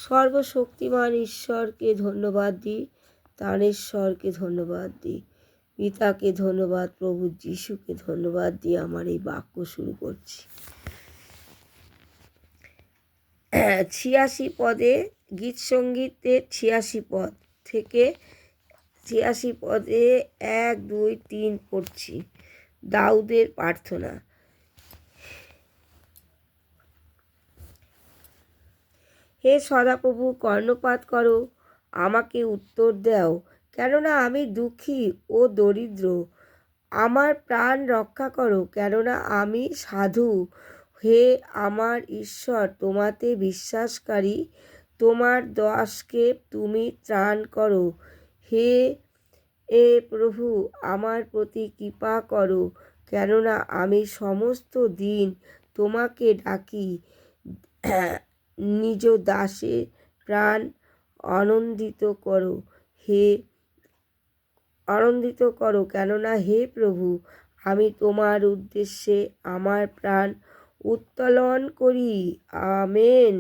সর্বশক্তিমান ঈশ্বরকে ধন্যবাদ দিই, প্রাণেশ্বরকে ধন্যবাদ দিই, পিতাকে ধন্যবাদ, প্রভু যিশুকে ধন্যবাদ দিয়ে আমার এই বাক্য শুরু করছি। 86 পদে গীত সঙ্গীতের 86 পদ থেকে 86 পদে 1, 2, 3 পড়ছি। দাউদের প্রার্থনা। হে সদাপ্রভু, কর্ণপাত করো, আমাকে উত্তর দাও, কেননা আমি দুঃখী ও দরিদ্র। আমার প্রাণ রক্ষা করো, কেননা আমি সাধু। হে আমার ঈশ্বর, তোমাতে বিশ্বাসকারী, তোমার দাসকে তুমি ত্রাণ করো। হে প্রভু, আমার প্রতি কৃপা করো, কেননা আমি সমস্ত দিন তোমাকে ডাকি। নিজ দাসের প্রাণ আনন্দিত করো, কেননা হে প্রভু, আমি তোমার উদ্দেশ্যে আমার প্রাণ উত্তোলন করি। আমেন।